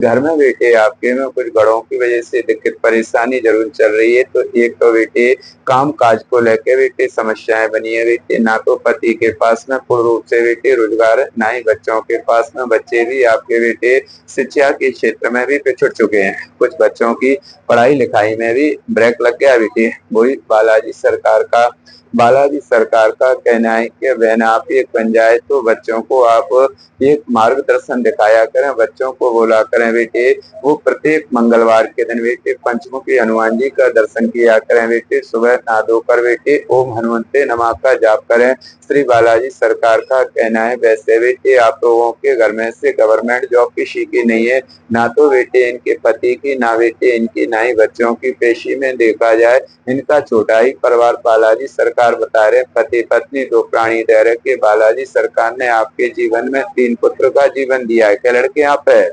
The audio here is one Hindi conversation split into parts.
घर में बेटे आपके में कुछ बड़ों की वजह से दिक्कत परेशानी जरूर चल रही है। तो एक तो बेटे काम काज को लेके बेटे समस्याएं बनी है बेटे, ना तो पति के पास में पूर्ण रूप से बेटे रोजगार है, ना ही बच्चों के पास में। बच्चे भी आपके बेटे शिक्षा के क्षेत्र में भी पिछड़ चुके हैं। कुछ बच्चों की पढ़ाई लिखाई में भी ब्रेक लग गया बेटे। वही बालाजी सरकार का कहना है कि बहन आप एक बन जाए तो बच्चों को आप एक मार्गदर्शन दिखाया करें, बच्चों को बोला करें बेटे वो प्रत्येक मंगलवार के दिन बेटे पंचमुखी हनुमान जी का दर्शन किया करें बेटे। सुबह नहा धोकर बेटे ओम हनुमंते नमः का जाप करें। श्री बालाजी सरकार का कहना है वैसे बेटे आप लोगों के घर में से गवर्नमेंट जॉब किसी की नहीं है, ना तो बेटे इनके पति की, ना बेटे इनकी, ना ही बच्चों की। पेशी में देखा जाए इनका छोटा ही परिवार। बालाजी सरकार बता रहे पति पत्नी दो प्राणी रह रहे के बालाजी सरकार ने आपके जीवन में 3 पुत्र का जीवन दिया है। क्या लड़के आप है?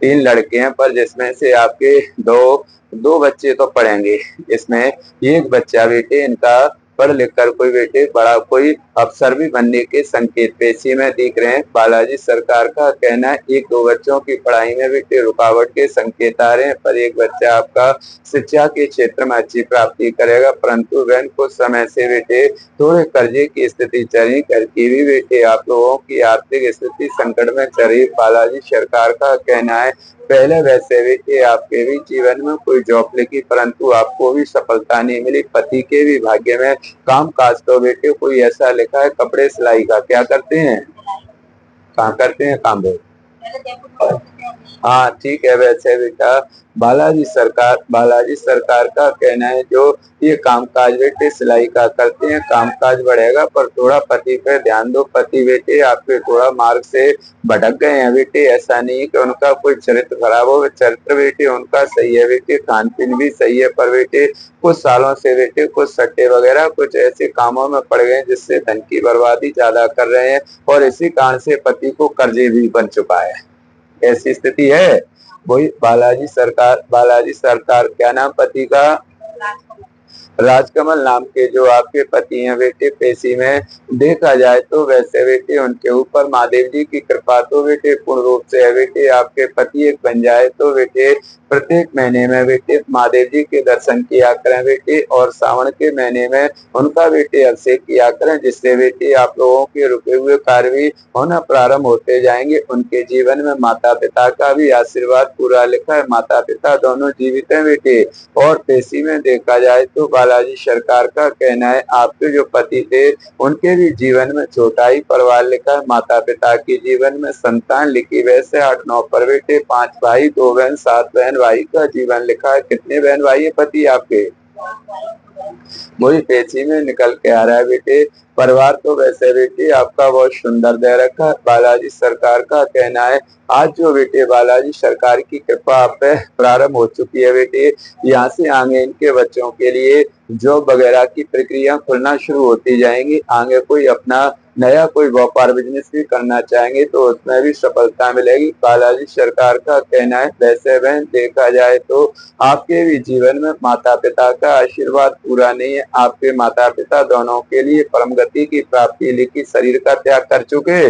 3 लड़के हैं, पर जिसमें से आपके दो दो बच्चे तो पढ़ेंगे। इसमें एक बच्चा बेटे इनका पढ़ लिख कर कोई बेटे बड़ा कोई अफसर भी बनने के संकेत पेशी में दिख रहे हैं। बालाजी सरकार का कहना है एक दो बच्चों की पढ़ाई में बेटे रुकावट के संकेत आ रहे हैं, पर एक बच्चा आपका शिक्षा के क्षेत्र में अच्छी प्राप्ति करेगा। परंतु वह कुछ समय से बेटे थोड़े कर्जे की स्थिति चल रही, घर की भी बेटे आप लोगों की आर्थिक स्थिति संकट में चल रही। बालाजी सरकार का कहना है पहले वैसे बेटे आपके भी जीवन में कोई जॉब लगी, परंतु आपको भी सफलता नहीं मिली। पति के भी भाग्य में काम काज तो बेटे कोई ऐसा लिखा है कपड़े सिलाई का। क्या करते हैं? कहाँ करते हैं काम? हाँ ठीक है। वैसे बेटा बालाजी सरकार का कहना है जो ये कामकाज बेटे सिलाई का करते हैं, कामकाज बढ़ेगा, पर थोड़ा पति पे ध्यान दो। पति बेटे आपके थोड़ा मार्ग से भटक गए हैं बेटे। ऐसा नहीं कि उनका कोई चरित्र खराब हो, चरित्र बेटे उनका सही है बेटे, खान पीन भी सही है, पर बेटे कुछ सालों से बेटे कुछ सट्टे वगैरह कुछ ऐसे कामों में पड़ गए जिससे धन की बर्बादी ज्यादा कर रहे हैं, और इसी कारण से पति को कर्जे भी बन चुका है। ऐसी स्थिति है। वही बालाजी सरकार क्या नाम पति का? राजकमल नाम के जो आपके पति हैं बेटे, पेशी में देखा जाए तो वैसे बेटे उनके ऊपर महादेव जी की कृपा तो बेटे पूर्ण रूप से है बेटे। आपके पति एक बन जाए तो बेटे प्रत्येक महीने में बेटे महादेव जी के दर्शन किया करें बेटे, और सावन के महीने में उनका बेटे अभिषेक किया करें, जिससे बेटे आप लोगों के रुके हुए कार्य भी होना प्रारंभ होते जाएंगे। उनके जीवन में माता पिता का भी आशीर्वाद पूरा लिखा है, माता पिता दोनों जीवित हैं बेटे। और पेशी में देखा जाए तो बालाजी सरकार का कहना है आपके जो पति थे उनके भी जीवन में छोटा ही परिवार लिखा है, माता पिता के जीवन में संतान लिखी। वैसे 8-9 पर बेटे 5 भाई 2 बहन 7 बहन भाई का जीवन लिखा है। कितने बहन भाई है पति आपके? वही पेशी में निकल के आ रहा है बेटे। परिवार तो वैसे बेटे आपका बहुत सुंदर दे रखा है। बालाजी सरकार का कहना है आज जो बेटे बालाजी सरकार की कृपा आप पे प्रारंभ हो चुकी है बेटे, यहाँ से आगे इनके बच्चों के लिए जॉब वगैरह की प्रक्रिया खुलना शुरू होती जाएंगी। आगे कोई अपना नया कोई व्यापार बिजनेस भी करना चाहेंगे तो उसमें भी सफलता मिलेगी। बालाजी सरकार का कहना है वैसे बहन देखा जाए तो आपके भी जीवन में माता पिता का आशीर्वाद पूरा नहीं है। आपके माता पिता दोनों के लिए परम गति की प्राप्ति लिखी शरीर का त्याग कर चुके।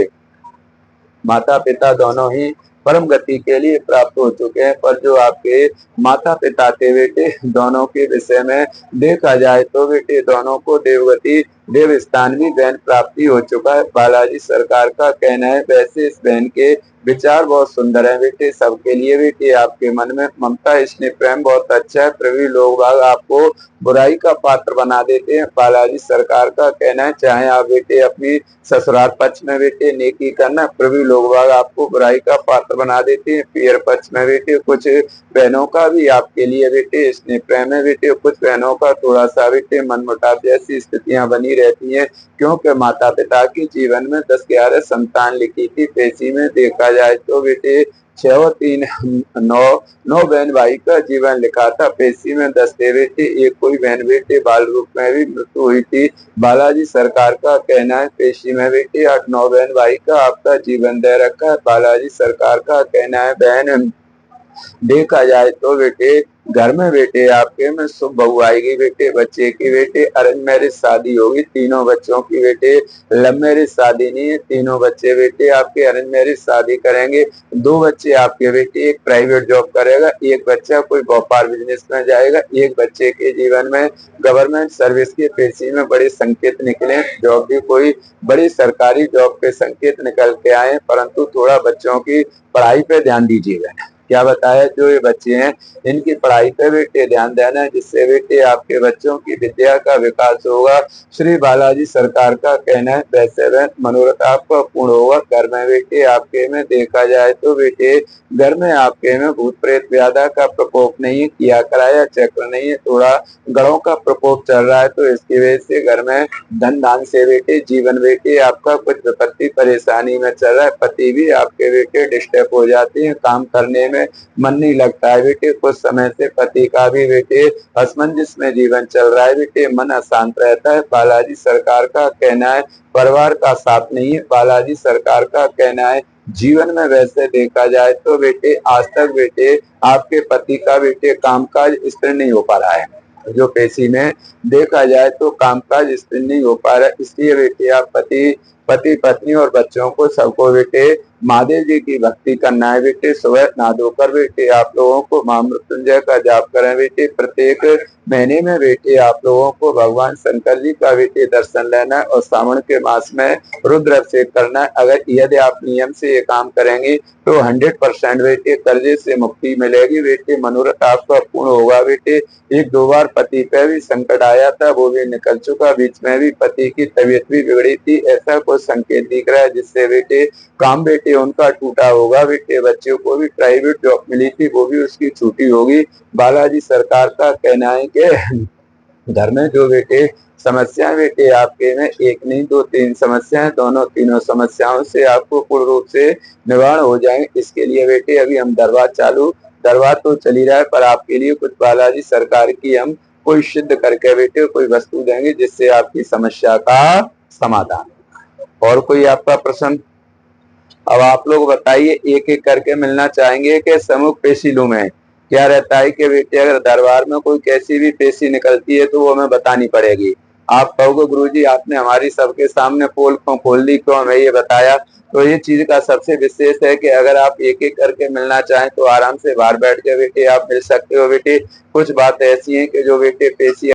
माता पिता दोनों ही परम गति के लिए प्राप्त हो चुके हैं, पर जो आपके माता पिता थे बेटे दोनों के विषय में देखा जाए तो बेटे दोनों को देवगति देव स्थान भी बहन प्राप्ति हो चुका है। बालाजी सरकार का कहना है वैसे इस बहन के विचार बहुत सुंदर है बेटे, सबके लिए बेटे आपके मन में ममता स्नेह प्रेम बहुत अच्छा है। प्रवी लोग बाग आपको बुराई का पात्र बना देते हैं। बालाजी सरकार का कहना है चाहे आप बेटे अपनी ससुराल पक्ष में बेटे नेकी करना, प्रभी लोग बाग आपको बुराई का पात्र बना देते हैं। पियर पक्ष में बेटे कुछ बहनों का भी आपके लिए बेटे स्नेह प्रेम है बेटे, कुछ बहनों का थोड़ा सा बेटे मनमुटाव जैसी स्थितियां बनी रहती हैं, क्योंकि माता पिता के जीवन में 10-11 संतान लिखी थी। पेशी में देखा जाए तो बेटे 6 और 3 9 बहन भाई का जीवन लिखा था। पेशी में 10 थे बेटे, एक कोई बहन बेटे बाल रूप में भी मृत्यु हुई थी। बालाजी सरकार का कहना है पेशी में बेटे 8-9 बहन भाई का आपका जीवन दे रखा है। बालाजी सरकार का कहना है बहन देखा जाए तो बेटे घर में बेटे आपके में शुभ बहू आएगी बेटे, बच्चे की बेटे अरेंज मैरिज शादी होगी, तीनों बच्चों की बेटे लव मैरिज शादी नहीं है, तीनों बच्चे बेटे आपके अरेंज मैरिज शादी करेंगे। दो बच्चे आपके बेटे, एक प्राइवेट जॉब करेगा, एक बच्चा कोई व्यापार बिजनेस में जाएगा, एक बच्चे के जीवन में गवर्नमेंट सर्विस के पेशी में बड़े संकेत निकले, जॉब भी कोई बड़ी सरकारी जॉब के संकेत निकल के आए, परंतु थोड़ा बच्चों की पढ़ाई पे ध्यान दीजिएगा। क्या बताया, जो ये बच्चे हैं इनकी पढ़ाई पे बेटे ध्यान देना है, जिससे बेटे आपके बच्चों की विद्या का विकास होगा। श्री बालाजी सरकार का कहना है वैसे वह मनोरथ आपका पूर्ण होगा। घर में बेटे आपके में देखा जाए तो बेटे घर में आपके में भूत प्रेत व्याधा का प्रकोप नहीं है, किया कराया चक्र नहीं है, थोड़ा गढ़ों का प्रकोप चल रहा है, तो इसकी वजह से घर में धन दान से बेटे जीवन बेटे आपका कुछ विपत्ति परेशानी में चल रहा है। पति भी आपके बेटे डिस्टर्ब हो जाते हैं, काम करने में मन नहीं लगता है बेटे, कुछ समय से पति का भी बेटे असमंजस में जीवन चल रहा है बेटे, मन अशांत रहता है। बालाजी सरकार का कहना है परिवार का साथ नहीं है। बालाजी सरकार का कहना है जीवन में वैसे देखा जाए तो बेटे आज तक बेटे आपके पति का बेटे कामकाज स्थिर नहीं हो पा रहा है, जो पेशी में देखा जाए तो कामकाज स्थिर नहीं हो पा रहा है, इसलिए बेटे आप पति पत्नी और बच्चों को सबको बेटे महादेव जी की भक्ति करना है बेटे। सुबह नहा धोकर बेटे आप लोगों को महामृत्युंजय का जाप करें बेटे। प्रत्येक महीने में बेटे आप लोगों को भगवान शंकर जी का बेटे दर्शन लेना है और सावन के मास में रुद्र अभिषेक करना है। अगर यदि आप नियम से ये काम करेंगे तो 100% बेटे कर्जे से मुक्ति मिलेगी बेटे, मनोरथ आपका पूर्ण होगा बेटे। एक दो बार पति पे भी संकट आया था, वो भी निकल चुका, बीच में भी पति की तबीयत भी बिगड़ी थी, ऐसा कुछ संकेत दिख रहा है जिससे बेटे काम बेटे उनका टूटा होगा बेटे। बच्चों को भी प्राइवेट जॉब मिली थी, वो भी उसकी छूटी होगी। बालाजी सरकार का कहना है कि घर में जो बेटे समस्याएं बेटे आपके में एक नहीं दो तीन समस्याएं, दोनों तीनों समस्याओं से आपको पूर्ण रूप से निवारण हो जाएंगे। इसके लिए बेटे अभी हम दरबार तो चली रहा है, पर आपके लिए कुछ बालाजी सरकार की हम कोई सिद्ध करके बेटे कोई वस्तु देंगे जिससे आपकी समस्या का समाधान। और कोई आपका प्रश्न? अब आप लोग बताइए, एक एक करके मिलना चाहेंगे कि समूह पेशी लूं मैं? क्या रहता है कि बेटे अगर दरबार में कोई कैसी भी पेशी निकलती है तो वो हमें बतानी पड़ेगी। आप कहोगे गुरुजी आपने हमारी सबके सामने पोल क्यों खोल दी, क्यों हमें ये बताया? तो ये चीज का सबसे विशेष है कि अगर आप एक एक करके मिलना चाहें तो आराम से बाहर बैठ के बेटे आप मिल सकते हो बेटे। कुछ बात ऐसी है कि जो बेटे पेशी